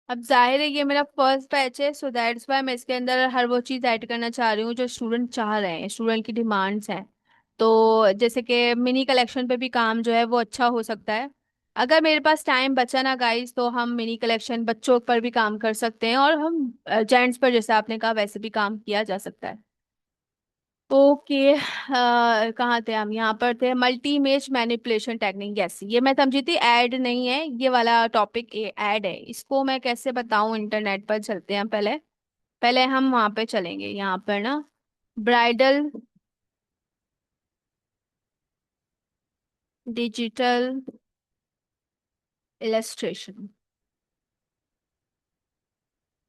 अब जाहिर है ये मेरा फर्स्ट बैच है, सो दैट्स वाई मैं इसके अंदर हर वो चीज़ ऐड करना चाह रही हूँ जो स्टूडेंट चाह रहे हैं, स्टूडेंट की डिमांड्स हैं। तो जैसे कि मिनी कलेक्शन पे भी काम जो है वो अच्छा हो सकता है। अगर मेरे पास टाइम बचा ना गाइस, तो हम मिनी कलेक्शन बच्चों पर भी काम कर सकते हैं, और हम जेंट्स पर जैसे आपने कहा वैसे भी काम किया जा सकता है। ओके, कहाँ थे हम? यहाँ पर थे multi image manipulation technique. Yes, ये मैं समझी थी, ऐड नहीं है ये वाला टॉपिक, ये ऐड है। इसको मैं कैसे बताऊं? इंटरनेट पर चलते हैं पहले। पहले हम वहां पे चलेंगे, यहाँ पर ना, ब्राइडल डिजिटल इलस्ट्रेशन।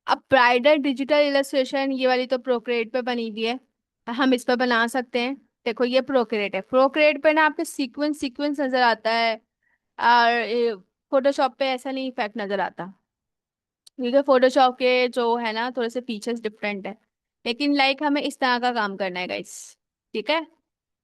अब ब्राइडल डिजिटल इलस्ट्रेशन ये वाली तो प्रोक्रिएट पे बनी हुई है, हम इस पर बना सकते हैं। देखो ये प्रोक्रिएट है, प्रोक्रिएट पे ना आपके सीक्वेंस सीक्वेंस नजर आता है, और फोटोशॉप पे ऐसा नहीं इफेक्ट नजर आता, क्योंकि फोटोशॉप के जो है ना थोड़े से फीचर्स डिफरेंट है। लेकिन लाइक हमें इस तरह का काम करना है गाइस, ठीक है?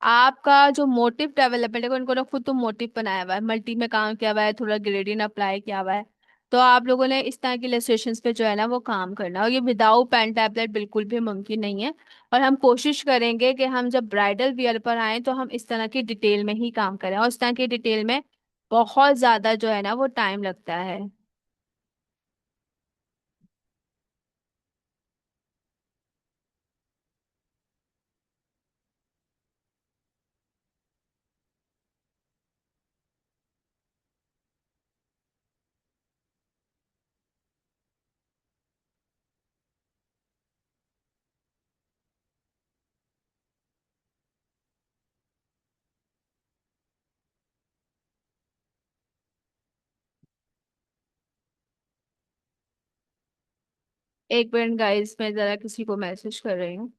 आपका जो मोटिव डेवलपमेंट है, उनको ना खुद तो मोटिव बनाया हुआ है, मल्टी में काम किया हुआ है, थोड़ा ग्रेडियंट अप्लाई किया हुआ है। तो आप लोगों ने इस तरह की इलस्ट्रेशंस पे जो है ना वो काम करना है, और ये विदाउट पेन टैबलेट बिल्कुल भी मुमकिन नहीं है। और हम कोशिश करेंगे कि हम जब ब्राइडल वियर पर आए तो हम इस तरह की डिटेल में ही काम करें, और इस तरह की डिटेल में बहुत ज्यादा जो है ना वो टाइम लगता है। एक मिनट गाइस, मैं जरा किसी को मैसेज कर रही हूँ।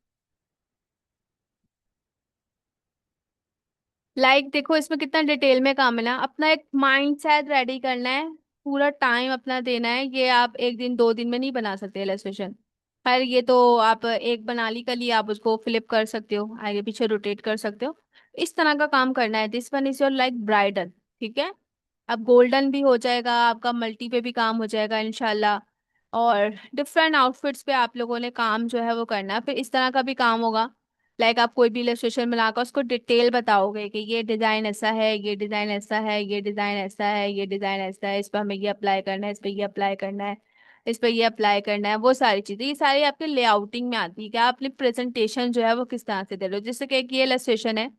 देखो इसमें कितना डिटेल में काम है ना, अपना एक माइंड सेट रेडी करना है, पूरा टाइम अपना देना है। ये आप एक दिन दो दिन में नहीं बना सकते इलस्ट्रेशन। खैर ये तो आप एक बना ली, कल ही आप उसको फ्लिप कर सकते हो, आगे पीछे रोटेट कर सकते हो। इस तरह का काम करना है। This one is your like bridal, ठीक है? अब गोल्डन भी हो जाएगा आपका, मल्टी पे भी काम हो जाएगा इंशाल्लाह। और डिफरेंट आउटफिट्स पे आप लोगों ने काम जो है वो करना है। फिर इस तरह का भी काम होगा, आप कोई भी इलस्ट्रेशन बनाकर उसको डिटेल बताओगे कि ये डिजाइन ऐसा है, ये डिजाइन ऐसा है, ये डिजाइन ऐसा है, ये डिजाइन ऐसा है, इस पर हमें ये अप्लाई करना है, इस पर ये अप्लाई करना है, इस पर ये अप्लाई करना है। वो सारी चीजें, ये सारी आपके लेआउटिंग में आती है कि आप अपनी प्रेजेंटेशन जो है वो किस तरह से दे रहे हो। जैसे कि एक ये इलस्ट्रेशन है,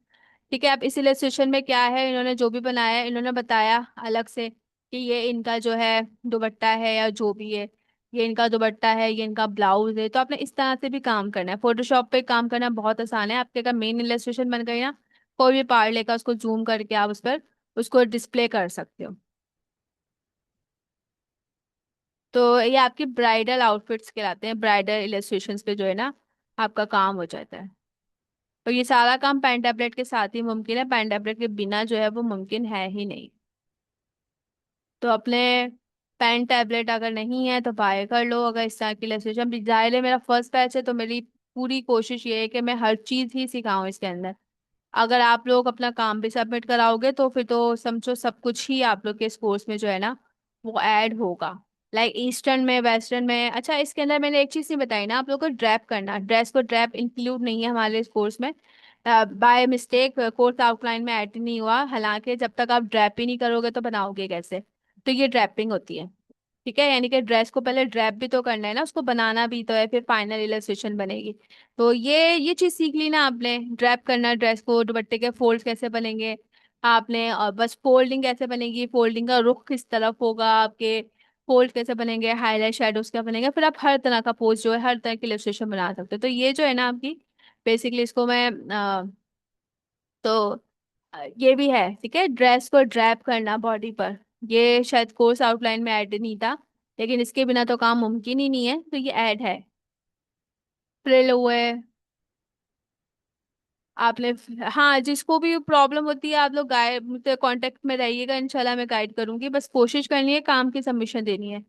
ठीक है? अब इस इलस्ट्रेशन में क्या है, इन्होंने जो भी बनाया है इन्होंने बताया अलग से कि ये इनका जो है दुपट्टा है या जो भी है, ये इनका दुपट्टा है, ये इनका ब्लाउज है। तो आपने इस तरह से भी काम करना है। फोटोशॉप पे काम करना बहुत आसान है, आपके अगर मेन इलस्ट्रेशन बन गई ना, कोई भी पार्ट लेकर उसको जूम करके आप उस पर उसको डिस्प्ले कर सकते हो। तो ये आपकी ब्राइडल आउटफिट्स कहलाते हैं, ब्राइडल इलस्ट्रेशंस पे जो है ना आपका काम हो जाता है। और ये सारा काम पेन टैबलेट के साथ ही मुमकिन है, पेन टैबलेट के बिना जो है वो मुमकिन है ही नहीं। तो अपने पेन टैबलेट अगर नहीं है तो बाय कर लो, अगर इस तरह की इलस्ट्रेशन। जाहिर है मेरा फर्स्ट बैच है, तो मेरी पूरी कोशिश ये है कि मैं हर चीज ही सिखाऊं इसके अंदर। अगर आप लोग अपना काम भी सबमिट कराओगे तो फिर तो समझो सब कुछ ही आप लोग के इस कोर्स में जो है ना वो ऐड होगा। ईस्टर्न में, वेस्टर्न में। अच्छा, इसके अंदर मैंने एक चीज नहीं बताई ना, आप लोग को ड्रैप करना, ड्रेस को ड्रैप इंक्लूड नहीं है हमारे इस कोर्स में। बाय मिस्टेक कोर्स आउटलाइन में ऐड नहीं हुआ, हालांकि जब तक आप ड्रैप ही नहीं करोगे तो बनाओगे कैसे? तो ये ड्रैपिंग होती है, ठीक है? यानी कि ड्रेस को पहले ड्रैप भी तो करना है ना, उसको बनाना भी तो है, फिर फाइनल इलस्ट्रेशन बनेगी। तो ये चीज सीख ली ना आपने, ड्रैप करना ड्रेस को, दुपट्टे के फोल्ड कैसे बनेंगे आपने, और बस फोल्डिंग कैसे बनेगी, फोल्डिंग का रुख किस तरफ होगा आपके, फोल्ड कैसे बनेंगे, हाईलाइट शेडोज क्या बनेंगे, फिर आप हर तरह का पोज जो है, हर तरह की इलस्ट्रेशन बना सकते हो। तो ये जो है ना आपकी बेसिकली, इसको मैं तो ये भी है, ठीक है? ड्रेस को ड्रैप करना बॉडी पर, ये शायद कोर्स आउटलाइन में ऐड नहीं था, लेकिन इसके बिना तो काम मुमकिन ही नहीं है, तो ये ऐड है। फ्रिल हुए आपने। हाँ, जिसको भी प्रॉब्लम होती है आप लोग गाइड कांटेक्ट में रहिएगा, इंशाल्लाह मैं गाइड करूंगी। बस कोशिश करनी है, काम की सबमिशन देनी है,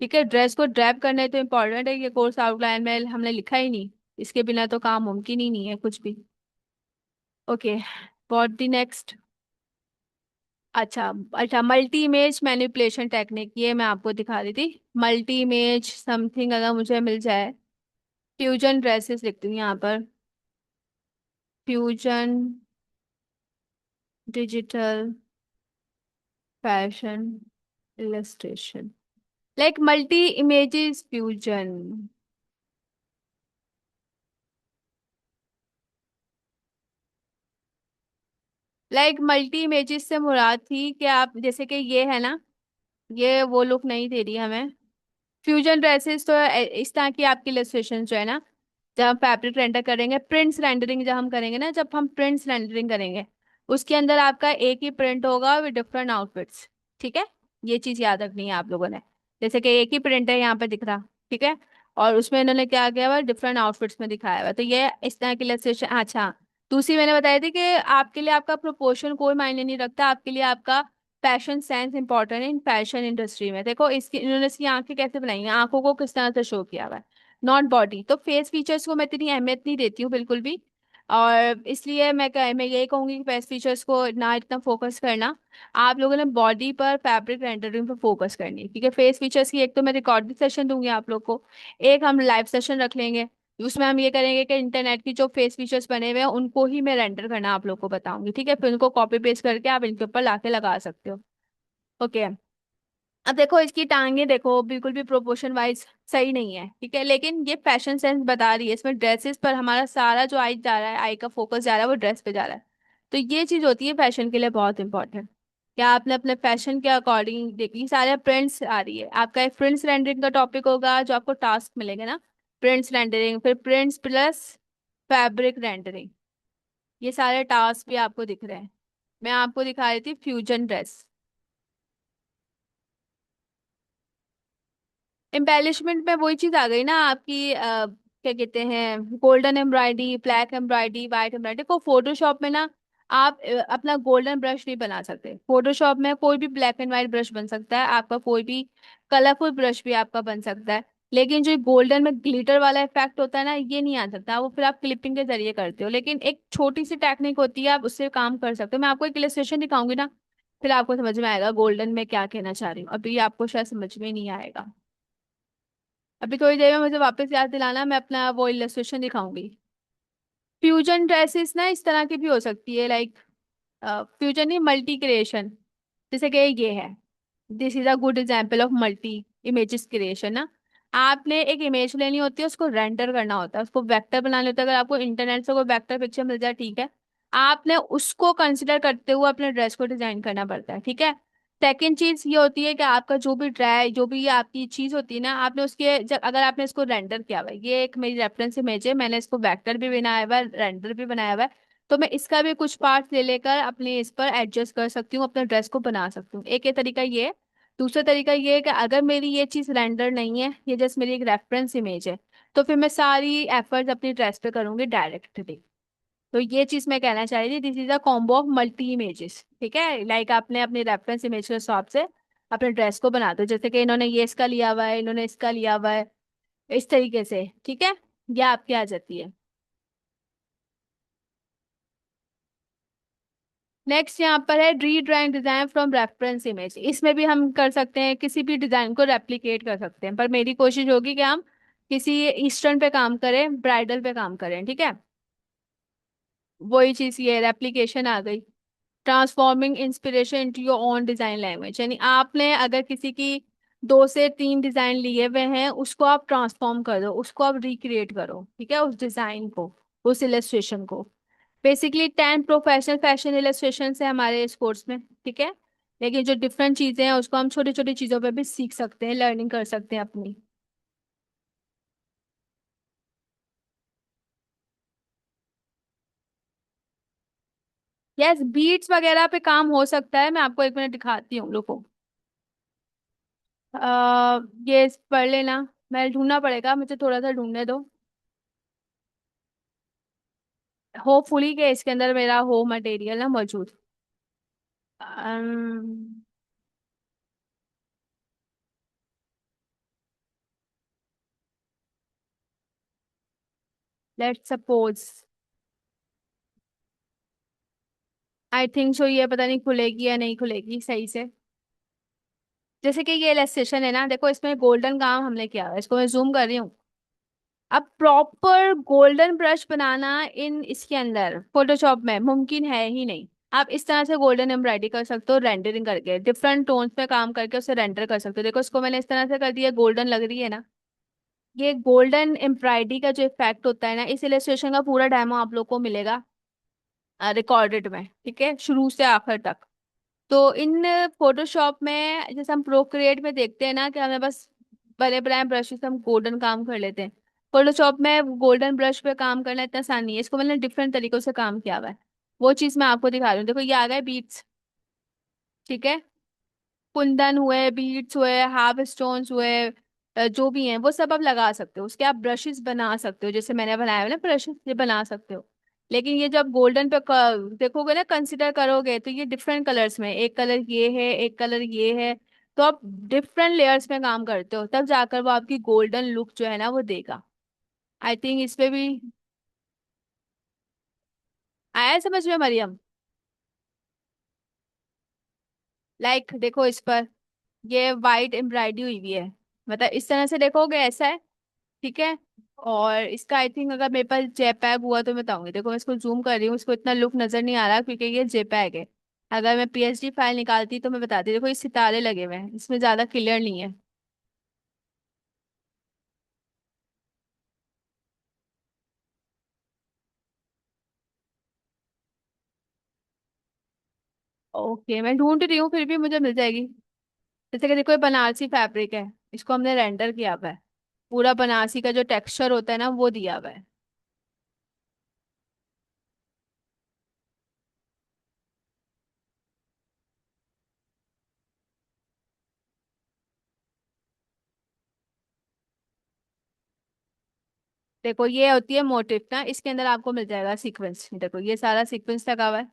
ठीक है? ड्रेस को ड्रैप करना है तो इम्पोर्टेंट है, ये कोर्स आउटलाइन में हमने लिखा ही नहीं, इसके बिना तो काम मुमकिन ही नहीं है कुछ भी। Okay, what the next? अच्छा अच्छा, मल्टी इमेज मैनिपुलेशन टेक्निक, ये मैं आपको दिखा दी थी। मल्टी इमेज समथिंग अगर मुझे मिल जाए। फ्यूजन ड्रेसेस लिखती हूँ यहाँ पर। Fusion digital fashion illustration, like multi images fusion. Like multi images से मुराद थी कि आप जैसे कि ये है ना, ये वो लुक नहीं दे रही हमें। फ्यूजन ड्रेसेस तो इस तरह की आपकी इलस्ट्रेशन जो है ना, जब हम फैब्रिक रेंडर करेंगे, प्रिंट्स रेंडरिंग जब हम करेंगे ना, जब हम प्रिंट्स रेंडरिंग करेंगे, उसके अंदर आपका एक ही प्रिंट होगा विद डिफरेंट आउटफिट्स। ठीक है, ये चीज याद रखनी है आप लोगों ने। जैसे कि एक ही प्रिंट है यहाँ पे दिख रहा, ठीक है, और उसमें इन्होंने क्या किया हुआ, डिफरेंट आउटफिट्स में दिखाया हुआ है। तो ये इस तरह की इलस्ट्रेशन। अच्छा, दूसरी मैंने बताई थी कि आपके लिए आपका प्रोपोर्शन कोई मायने नहीं रखता, आपके लिए आपका फैशन सेंस इंपॉर्टेंट है इन फैशन इंडस्ट्री में। देखो इसकी, इन्होंने इसकी आंखें कैसे बनाई हैं, आंखों को किस तरह से शो किया हुआ है, नॉट बॉडी। तो फेस फीचर्स को मैं इतनी अहमियत नहीं देती हूँ बिल्कुल भी। और इसलिए मैं यही कहूंगी कि फेस फीचर्स को ना इतना फोकस करना, आप लोगों ने बॉडी पर फैब्रिक रेंडरिंग पर फोकस करनी है। क्योंकि फेस फीचर्स की एक तो मैं रिकॉर्डिंग सेशन दूंगी आप लोग को, एक हम लाइव सेशन रख लेंगे। उसमें हम ये करेंगे कि इंटरनेट की जो फेस फीचर्स बने हुए हैं उनको ही मैं रेंडर करना आप लोग को बताऊंगी। ठीक है, फिर उनको कॉपी पेस्ट करके आप इनके ऊपर लाके लगा सकते हो। ओके। अब देखो इसकी टांगे देखो, बिल्कुल भी प्रोपोर्शन वाइज सही नहीं है, ठीक है, लेकिन ये फैशन सेंस बता रही है। इसमें ड्रेसेस पर हमारा सारा जो आई जा रहा है, आई का फोकस जा रहा है वो ड्रेस पे जा रहा है। तो ये चीज होती है फैशन के लिए बहुत इंपॉर्टेंट। क्या आपने अपने फैशन के अकॉर्डिंग देखी, सारे प्रिंट्स आ रही है। आपका एक प्रिंट्स रेंडरिंग का टॉपिक होगा जो आपको टास्क मिलेगा ना, प्रिंट्स रेंडरिंग, फिर प्रिंट्स प्लस फैब्रिक रेंडरिंग, ये सारे टास्क भी आपको दिख रहे हैं। मैं आपको दिखा रही थी फ्यूजन ड्रेस। एम्बेलिशमेंट में वही चीज आ गई ना आपकी, क्या कहते हैं, golden embroidery, black embroidery, white embroidery को फोटोशॉप में ना आप अपना गोल्डन ब्रश नहीं बना सकते। फोटोशॉप में कोई भी ब्लैक एंड व्हाइट ब्रश बन सकता है आपका, कोई भी कलरफुल ब्रश भी आपका बन सकता है। लेकिन जो गोल्डन में ग्लिटर वाला इफेक्ट होता है ना, ये नहीं आ सकता, वो फिर आप क्लिपिंग के जरिए करते हो। लेकिन एक छोटी सी टेक्निक होती है, आप उससे काम कर सकते हो। मैं आपको एक इलस्ट्रेशन दिखाऊंगी ना, फिर आपको समझ में आएगा गोल्डन में क्या कहना चाह रही हूँ। अभी आपको शायद समझ में नहीं आएगा। अभी थोड़ी देर में मुझे वापस याद दिलाना, मैं अपना वो इलस्ट्रेशन दिखाऊंगी। फ्यूजन ड्रेसेस ना इस तरह की भी हो सकती है, लाइक फ्यूजन नहीं, मल्टी क्रिएशन। जैसे कि ये है, this is a good example of multi images creation ना। आपने एक इमेज लेनी होती है, उसको रेंडर करना होता है, उसको वेक्टर बनाने होता है। अगर आपको इंटरनेट से कोई वेक्टर पिक्चर मिल जाए, ठीक है, आपने उसको कंसिडर करते हुए अपने ड्रेस को डिजाइन करना पड़ता है। ठीक है, सेकंड चीज ये होती है कि आपका जो भी ड्राई, जो भी ये आपकी चीज होती है ना, आपने उसके अगर आपने इसको रेंडर किया हुआ है, ये एक मेरी रेफरेंस इमेज है, मैंने इसको वेक्टर भी बनाया हुआ है, रेंडर भी बनाया हुआ है। तो मैं इसका भी कुछ पार्ट ले लेकर अपने इस पर एडजस्ट कर सकती हूँ, अपने ड्रेस को बना सकती हूँ। एक ये तरीका ये है। दूसरा तरीका ये है कि अगर मेरी ये चीज रेंडर नहीं है, ये जस्ट मेरी एक रेफरेंस इमेज है, तो फिर मैं सारी एफर्ट्स अपनी ड्रेस पे करूंगी डायरेक्टली। तो ये चीज मैं कहना चाह रही थी, this is a combo of multi images. ठीक है, लाइक आपने अपनी रेफरेंस इमेज के हिसाब से अपने ड्रेस को बना दो। जैसे कि इन्होंने ये इसका लिया हुआ है, इन्होंने इसका लिया हुआ है, इस तरीके से। ठीक है, ये आपकी आ जाती है। नेक्स्ट यहाँ पर है री drawing design from reference image. इसमें भी हम कर सकते हैं, किसी भी डिजाइन को रेप्लिकेट कर सकते हैं, पर मेरी कोशिश होगी कि हम किसी ईस्टर्न पे काम करें, ब्राइडल पे काम करें। ठीक है, वही चीज ये रेप्लिकेशन आ गई। Transforming inspiration into your own design language, यानी आपने अगर किसी की 2 से 3 डिजाइन लिए हुए हैं, उसको आप ट्रांसफॉर्म कर दो, उसको आप रिक्रिएट करो। ठीक है, उस डिजाइन को, उस इलस्ट्रेशन को। बेसिकली 10 प्रोफेशनल फैशन इलस्ट्रेशन है हमारे इस कोर्स में। ठीक है, लेकिन जो डिफरेंट चीजें हैं उसको हम छोटी छोटी चीजों पे भी सीख सकते हैं, लर्निंग कर सकते हैं अपनी। यस, बीट्स वगैरह पे काम हो सकता है, मैं आपको 1 मिनट दिखाती हूँ, रुको। ये पढ़ लेना, मैं ढूंढना पड़ेगा, मुझे थोड़ा सा ढूंढने दो। होपफुली के इसके अंदर मेरा हो मटेरियल ना मौजूद। Let's suppose I think so, ये पता नहीं खुलेगी या नहीं खुलेगी सही से। जैसे कि ये इलस्ट्रेशन है ना, देखो इसमें गोल्डन काम हमने किया हुआ है, इसको मैं जूम कर रही हूँ। अब प्रॉपर गोल्डन ब्रश बनाना इन इसके अंदर फोटोशॉप में मुमकिन है ही नहीं। आप इस तरह से गोल्डन एम्ब्रॉयडरी कर सकते हो, रेंडरिंग करके डिफरेंट टोन्स पे काम करके उसे रेंडर कर सकते हो। देखो इसको मैंने इस तरह से कर दिया, गोल्डन लग रही है ना। ये गोल्डन एम्ब्रॉयडरी का जो इफेक्ट होता है ना, इस इलस्ट्रेशन का पूरा डेमो आप लोग को मिलेगा रिकॉर्डेड में, ठीक है, शुरू से आखिर तक। तो इन फोटोशॉप में जैसे हम प्रोक्रिएट में देखते हैं ना कि हमें बस बड़े बड़े ब्रश से हम गोल्डन काम कर लेते हैं। फोटोशॉप में गोल्डन ब्रश पे काम करना इतना आसान नहीं है, इसको मैंने डिफरेंट तरीकों से काम किया हुआ है। वो चीज मैं आपको दिखा रही हूँ। देखो ये आ गए बीट्स, ठीक है, कुंदन हुए, बीट्स हुए, हार्प स्टोन्स हुए, जो भी हैं वो सब आप लगा सकते हो। उसके आप ब्रशेस बना सकते हो, जैसे मैंने बनाया है ना ब्रशेस, ये बना सकते हो। लेकिन ये जब गोल्डन पे देखोगे ना, कंसिडर करोगे तो ये डिफरेंट कलर्स में, एक कलर ये है, एक कलर ये है। तो आप डिफरेंट लेयर्स में काम करते हो, तब जाकर वो आपकी गोल्डन लुक जो है ना वो देगा। आई थिंक इस पे भी आया है समझ में मरियम। लाइक देखो इस पर, ये वाइट एम्ब्रॉयडरी हुई हुई है, मतलब इस तरह से देखोगे ऐसा है, ठीक है। और इसका आई थिंक अगर मेरे पास जेपैग हुआ तो मैं बताऊंगी। देखो मैं इसको जूम कर रही हूँ, इसको इतना लुक नजर नहीं आ रहा क्योंकि ये जेपैग है। अगर मैं पीएचडी फाइल निकालती तो मैं बताती। देखो ये सितारे लगे हुए हैं, इसमें ज्यादा क्लियर नहीं है। ओके मैं ढूंढ रही हूँ, फिर भी मुझे मिल जाएगी। जैसे कि देखो ये बनारसी फैब्रिक है, इसको हमने रेंडर किया हुआ है। पूरा बनारसी का जो टेक्सचर होता है ना वो दिया हुआ है। देखो ये होती है मोटिव ना, इसके अंदर आपको मिल जाएगा सीक्वेंस। देखो ये सारा सीक्वेंस लगा हुआ है,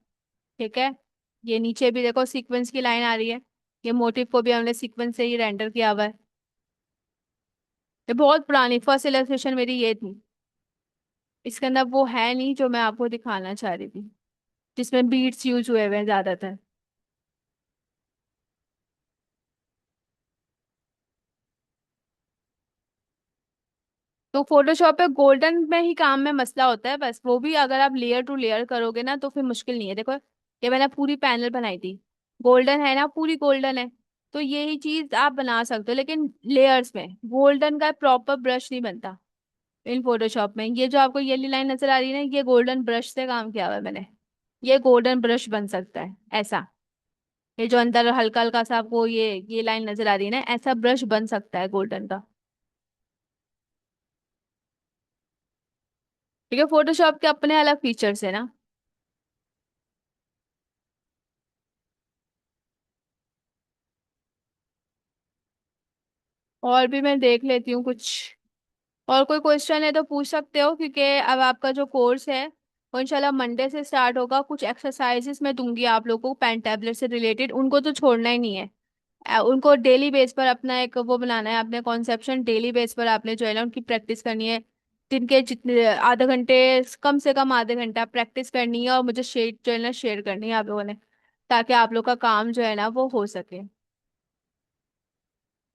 ठीक है। ये नीचे भी देखो सीक्वेंस की लाइन आ रही है। ये मोटिव को भी हमने सीक्वेंस से ही रेंडर किया हुआ है। ये बहुत पुरानी फर्स्ट इलस्ट्रेशन मेरी ये थी। इसके अंदर वो है नहीं जो मैं आपको दिखाना चाह रही थी, जिसमें बीट्स यूज हुए हुए हैं ज्यादातर। तो फोटोशॉप पे गोल्डन में ही काम में मसला होता है बस, वो भी अगर आप लेयर टू लेयर करोगे ना तो फिर मुश्किल नहीं है। देखो ये मैंने पूरी पैनल बनाई थी, गोल्डन है ना, पूरी गोल्डन है। तो यही चीज आप बना सकते हो, लेकिन लेयर्स में गोल्डन का प्रॉपर ब्रश नहीं बनता इन फोटोशॉप में। ये जो आपको येली लाइन नजर आ रही है ना, ये गोल्डन ब्रश से काम किया हुआ है मैंने। ये गोल्डन ब्रश बन सकता है ऐसा। ये जो अंदर हल्का हल्का सा आपको ये लाइन नजर आ रही है ना, ऐसा ब्रश बन सकता है गोल्डन का। ठीक है, फोटोशॉप के अपने अलग फीचर्स है ना। और भी मैं देख लेती हूँ कुछ। और कोई क्वेश्चन है तो पूछ सकते हो, क्योंकि अब आपका जो कोर्स है वो इंशाल्लाह मंडे से स्टार्ट होगा। कुछ एक्सरसाइजेस मैं दूंगी आप लोगों को पेन टैबलेट से रिलेटेड, उनको तो छोड़ना ही नहीं है। उनको डेली बेस पर अपना एक वो बनाना है, अपने कॉन्सेप्शन डेली बेस पर आपने जो है ना उनकी प्रैक्टिस करनी है। दिन के जितने आधे घंटे, कम से कम आधे घंटा प्रैक्टिस करनी है, और मुझे शेयर जो है ना शेयर करनी है आप लोगों ने, ताकि आप लोग का काम जो है ना वो हो सके।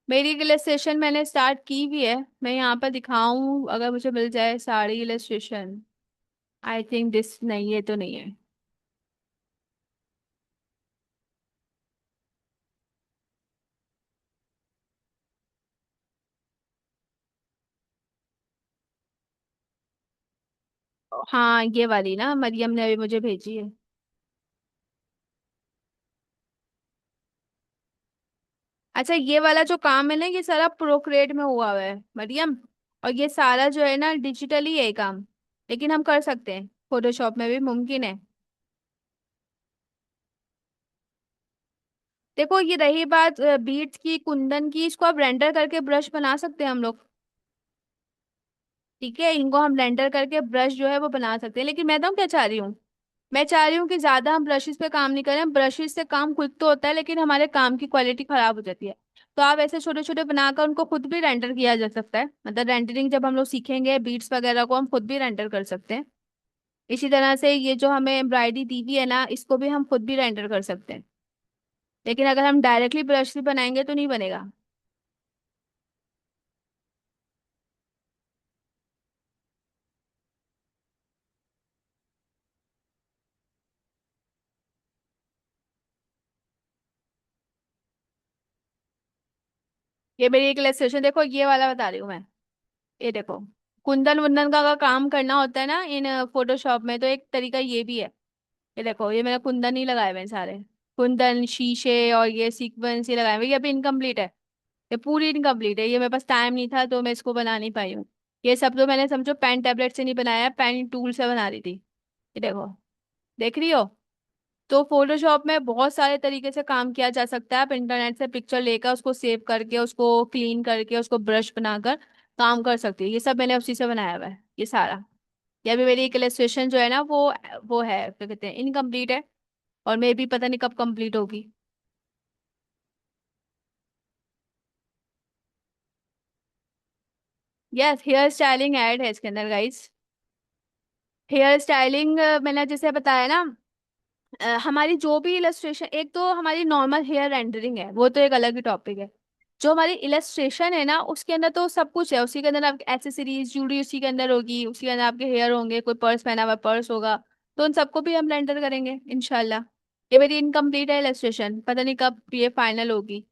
मेरी इलस्ट्रेशन मैंने स्टार्ट की भी है, मैं यहाँ पर दिखाऊं अगर मुझे मिल जाए sari illustration. I think this नहीं, ये तो नहीं है। हाँ ये वाली ना, मरियम ने अभी मुझे भेजी है। अच्छा ये वाला जो काम है ना, ये सारा प्रोक्रिएट में हुआ हुआ है मरियम। और ये सारा जो है ना डिजिटली है काम, लेकिन हम कर सकते हैं, फोटोशॉप में भी मुमकिन है। देखो ये रही बात बीट्स की, कुंदन की, इसको आप रेंडर करके ब्रश बना सकते हैं हम लोग, ठीक है। इनको हम रेंडर करके ब्रश जो है वो बना सकते हैं। लेकिन मैं तो क्या चाह रही हूँ, मैं चाह रही हूँ कि ज्यादा हम ब्रशेस पे काम नहीं करें। ब्रशेस से काम खुद तो होता है, लेकिन हमारे काम की क्वालिटी खराब हो जाती है। तो आप ऐसे छोटे छोटे बनाकर उनको खुद भी रेंडर किया जा सकता है, मतलब रेंडरिंग जब हम लोग सीखेंगे बीट्स वगैरह को हम खुद भी रेंडर कर सकते हैं। इसी तरह से ये जो हमें एम्ब्रॉयडरी दी हुई है ना, इसको भी हम खुद भी रेंडर कर सकते हैं। लेकिन अगर हम डायरेक्टली ब्रश से बनाएंगे तो नहीं बनेगा। ये मेरी एक इलस्ट्रेशन देखो, ये वाला बता रही हूँ मैं। ये देखो, कुंदन वुंदन का अगर काम करना होता है ना इन फोटोशॉप में, तो एक तरीका ये भी है। ये देखो, ये मैंने कुंदन ही लगाए हुए हैं सारे। कुंदन, शीशे और ये सीक्वेंस ही लगाए हुए हैं। ये अभी इनकम्प्लीट है। ये पूरी इनकम्प्लीट है, ये मेरे पास टाइम नहीं था तो मैं इसको बना नहीं पाई हूँ। ये सब तो मैंने समझो पेन टैबलेट से नहीं बनाया, पेन टूल से बना रही थी। ये देखो, देख रही हो। तो फोटोशॉप में बहुत सारे तरीके से काम किया जा सकता है। आप इंटरनेट से पिक्चर लेकर उसको सेव करके, उसको क्लीन करके, उसको ब्रश बनाकर काम कर सकती है। ये सब मैंने उसी से बनाया हुआ है, ये सारा। या भी मेरी एक इलस्ट्रेशन जो है ना, वो है, क्या कहते हैं, इनकम्प्लीट है। और मे भी पता नहीं कब कंप्लीट होगी। यस, हेयर स्टाइलिंग ऐड है इसके अंदर गाइस। हेयर स्टाइलिंग मैंने जैसे बताया ना, हमारी जो भी इलस्ट्रेशन, एक तो हमारी नॉर्मल हेयर रेंडरिंग है, वो तो एक अलग ही टॉपिक है। जो हमारी इलस्ट्रेशन है ना, उसके अंदर तो सब कुछ है। उसी के अंदर आपकी एसेसरीज, ज्वेलरी उसी के अंदर होगी, उसी के अंदर आपके हेयर होंगे, कोई पर्स पहना हुआ पर्स होगा। तो उन सबको भी हम रेंडर करेंगे इंशाल्लाह। ये मेरी इनकम्प्लीट है इलस्ट्रेशन, पता नहीं कब ये फाइनल होगी।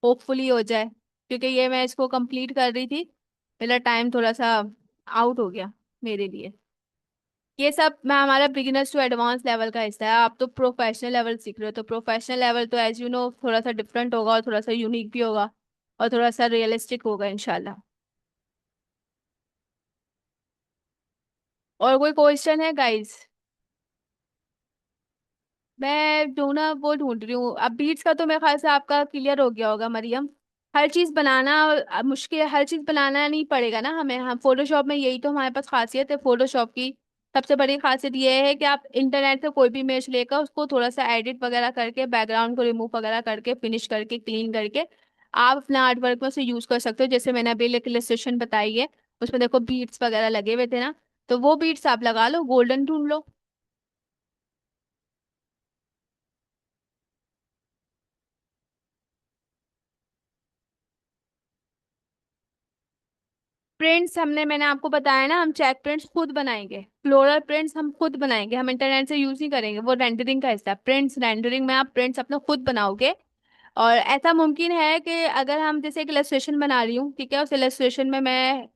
होपफुली हो जाए, क्योंकि ये मैं इसको कंप्लीट कर रही थी। मेरा टाइम थोड़ा सा आउट हो गया मेरे लिए। ये सब मैं हमारा बिगिनर्स टू एडवांस लेवल का हिस्सा है। आप तो प्रोफेशनल लेवल सीख रहे हो, तो प्रोफेशनल लेवल तो एज यू नो थोड़ा सा डिफरेंट होगा, और थोड़ा सा यूनिक भी होगा, और थोड़ा सा रियलिस्टिक होगा इंशाल्लाह। और कोई क्वेश्चन है गाइस? मैं जो ना वो ढूंढ रही हूँ अब, बीट्स का तो मेरे ख्याल से आपका क्लियर हो गया होगा मरियम। हर चीज बनाना मुश्किल है, हर चीज बनाना नहीं पड़ेगा ना हमें। हम फोटोशॉप में, यही तो हमारे पास खासियत है फोटोशॉप की। सबसे बड़ी खासियत ये है कि आप इंटरनेट से कोई भी इमेज लेकर उसको थोड़ा सा एडिट वगैरह करके, बैकग्राउंड को रिमूव वगैरह करके, फिनिश करके, क्लीन करके आप अपने आर्ट वर्क में उसे यूज कर सकते हो। जैसे मैंने अभी एक इलस्ट्रेशन बताई है, उसमें देखो बीट्स वगैरह लगे हुए थे ना, तो वो बीट्स आप लगा लो, गोल्डन ढूंढ लो। प्रिंट्स हमने, मैंने आपको बताया ना, हम चेक प्रिंट्स खुद बनाएंगे, फ्लोरल प्रिंट्स हम खुद बनाएंगे, हम इंटरनेट से यूज नहीं करेंगे। वो रेंडरिंग का हिस्सा है। प्रिंट्स रेंडरिंग में आप प्रिंट्स अपने खुद बनाओगे। और ऐसा मुमकिन है कि अगर हम जैसे एक इलस्ट्रेशन बना रही हूँ, ठीक है, उस इलस्ट्रेशन में मैं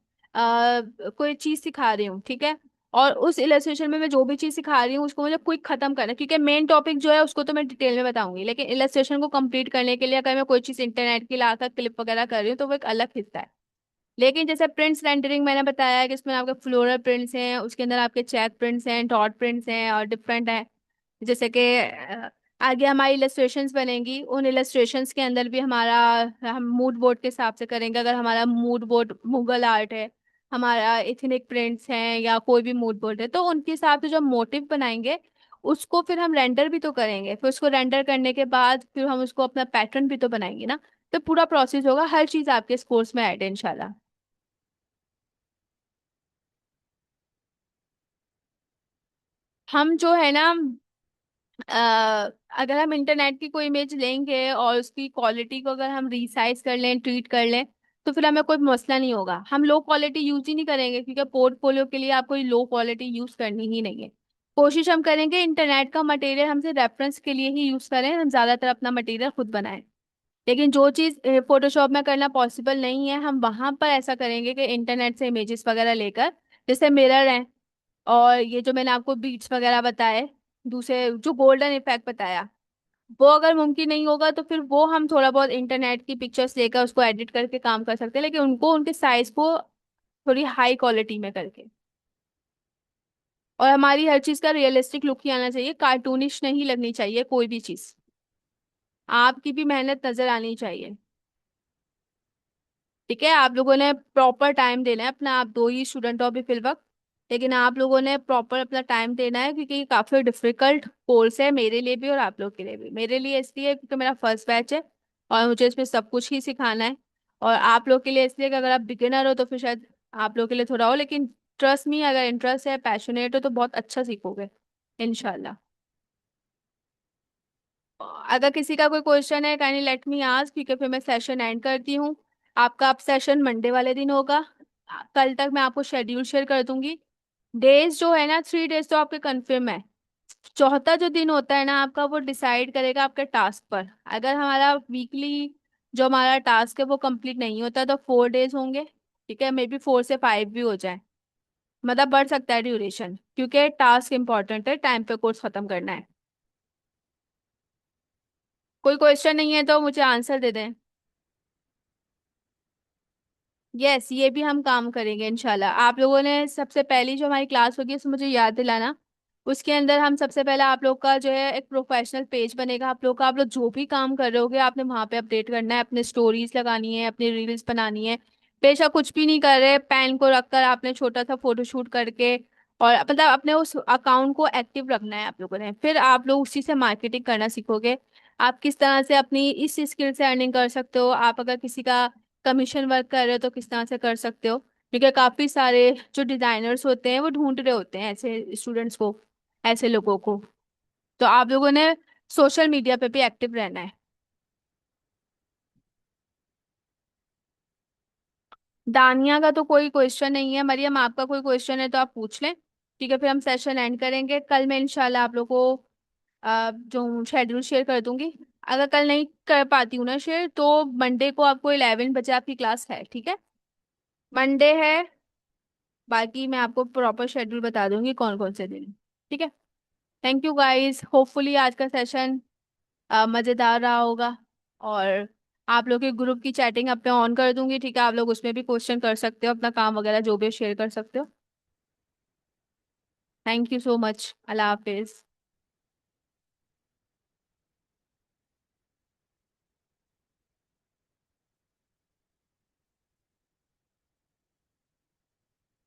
कोई चीज सिखा रही हूँ, ठीक है, और उस इलस्ट्रेशन में मैं जो भी चीज सिखा रही हूँ उसको मुझे क्विक खत्म करना है, क्योंकि मेन टॉपिक जो है उसको तो मैं डिटेल में बताऊंगी, लेकिन इलस्ट्रेशन को कंप्लीट करने के लिए अगर मैं कोई चीज इंटरनेट की लाकर क्लिप वगैरह कर रही हूँ, तो वो एक अलग हिस्सा है। लेकिन जैसे प्रिंट्स रेंडरिंग मैंने बताया कि इसमें आपके फ्लोरल प्रिंट्स हैं, उसके अंदर आपके चेक प्रिंट्स हैं, डॉट प्रिंट्स हैं, और डिफरेंट हैं। जैसे कि आगे हमारी इलस्ट्रेशंस बनेंगी, उन इलस्ट्रेशंस के अंदर भी हमारा, हम मूड बोर्ड के हिसाब से करेंगे। अगर हमारा मूड बोर्ड मुगल आर्ट है, हमारा इथनिक प्रिंट्स हैं, या कोई भी मूड बोर्ड है, तो उनके हिसाब से जो मोटिव बनाएंगे उसको फिर हम रेंडर भी तो करेंगे। फिर उसको रेंडर करने के बाद फिर हम उसको अपना पैटर्न भी तो बनाएंगे ना। तो पूरा प्रोसेस होगा, हर चीज आपके इस कोर्स में ऐड है इंशाल्लाह। हम जो है ना, अगर हम इंटरनेट की कोई इमेज लेंगे और उसकी क्वालिटी को अगर हम रिसाइज कर लें, ट्रीट कर लें, तो फिर हमें कोई मसला नहीं होगा। हम लो क्वालिटी यूज ही नहीं करेंगे, क्योंकि पोर्टफोलियो के लिए आपको लो क्वालिटी यूज करनी ही नहीं है। कोशिश हम करेंगे इंटरनेट का मटेरियल हमसे रेफरेंस के लिए ही यूज करें, हम ज्यादातर अपना मटेरियल खुद बनाएं। लेकिन जो चीज फोटोशॉप में करना पॉसिबल नहीं है, हम वहां पर ऐसा करेंगे कि इंटरनेट से इमेजेस वगैरह लेकर, जैसे मिरर है, और ये जो मैंने आपको बीट्स वगैरह बताए, दूसरे जो गोल्डन इफेक्ट बताया, वो अगर मुमकिन नहीं होगा तो फिर वो हम थोड़ा बहुत इंटरनेट की पिक्चर्स लेकर उसको एडिट करके काम कर सकते हैं, लेकिन उनको उनके साइज को थोड़ी हाई क्वालिटी में करके। और हमारी हर चीज का रियलिस्टिक लुक ही आना चाहिए, कार्टूनिश नहीं लगनी चाहिए कोई भी चीज। आपकी भी मेहनत नजर आनी चाहिए। ठीक है, आप लोगों ने प्रॉपर टाइम देना है अपना। आप दो ही स्टूडेंट हो अभी फिल वक्त, लेकिन आप लोगों ने प्रॉपर अपना टाइम देना है, क्योंकि ये काफी डिफिकल्ट कोर्स है मेरे लिए भी और आप लोग के लिए भी। मेरे लिए इसलिए क्योंकि मेरा फर्स्ट बैच है और मुझे इसमें सब कुछ ही सिखाना है। और आप लोग के लिए इसलिए कि अगर आप बिगिनर हो तो फिर शायद आप लोग के लिए थोड़ा हो, लेकिन ट्रस्ट मी, अगर इंटरेस्ट है, पैशनेट हो, तो बहुत अच्छा सीखोगे इंशाल्लाह। अगर किसी का कोई क्वेश्चन है, काइंडली लेट मी आस्क, ठीक है, फिर मैं सेशन एंड करती हूँ। आपका अब सेशन मंडे वाले दिन होगा। कल तक मैं आपको शेड्यूल शेयर कर दूंगी। डेज जो है ना, 3 डेज तो आपके कंफर्म है। चौथा जो दिन होता है ना आपका, वो डिसाइड करेगा आपके टास्क पर। अगर हमारा वीकली जो हमारा टास्क है वो कंप्लीट नहीं होता, तो 4 डेज होंगे। ठीक है, मे बी 4 से 5 भी हो जाए। मतलब बढ़ सकता है ड्यूरेशन, क्योंकि टास्क इंपॉर्टेंट है, टाइम पे कोर्स खत्म करना है। कोई क्वेश्चन नहीं है तो मुझे आंसर दे दें। यस, ये भी हम काम करेंगे इंशाल्लाह। आप लोगों ने सबसे पहली जो हमारी क्लास होगी उसमें मुझे याद दिलाना। उसके अंदर हम सबसे पहले आप लोग का जो है एक प्रोफेशनल पेज बनेगा आप लोग का। आप लोग जो भी काम कर रहे होगे आपने वहां पे अपडेट करना है, अपने स्टोरीज लगानी है, अपनी रील्स बनानी है। बेशक कुछ भी नहीं कर रहे, पेन को रखकर आपने छोटा सा फोटोशूट करके, और मतलब अपने उस अकाउंट को एक्टिव रखना है आप लोगों ने। फिर आप लोग उसी से मार्केटिंग करना सीखोगे। आप किस तरह से अपनी इस स्किल से अर्निंग कर सकते हो। आप अगर किसी का कमीशन वर्क कर रहे हो तो किस तरह से कर सकते हो, क्योंकि काफी सारे जो डिजाइनर्स होते हैं वो ढूंढ रहे होते हैं ऐसे स्टूडेंट्स को, ऐसे लोगों को। तो आप लोगों ने सोशल मीडिया पे भी एक्टिव रहना है। दानिया का तो कोई क्वेश्चन नहीं है। मरियम, आपका कोई क्वेश्चन है तो आप पूछ लें। ठीक है, फिर हम सेशन एंड करेंगे। कल मैं इंशाल्लाह आप लोग को जो शेड्यूल शेयर कर दूंगी। अगर कल नहीं कर पाती हूँ ना शेयर, तो मंडे को आपको 11 बजे आपकी क्लास है, ठीक है। मंडे है। बाकी मैं आपको प्रॉपर शेड्यूल बता दूंगी कौन कौन से दिन। ठीक है। थैंक यू गाइस, होपफुली आज का सेशन मज़ेदार रहा होगा। और आप लोग के ग्रुप की चैटिंग अब मैं ऑन कर दूंगी, ठीक है। आप लोग उसमें भी क्वेश्चन कर सकते हो, अपना काम वगैरह जो भी शेयर कर सकते हो। Thank you so much, Allah Hafiz.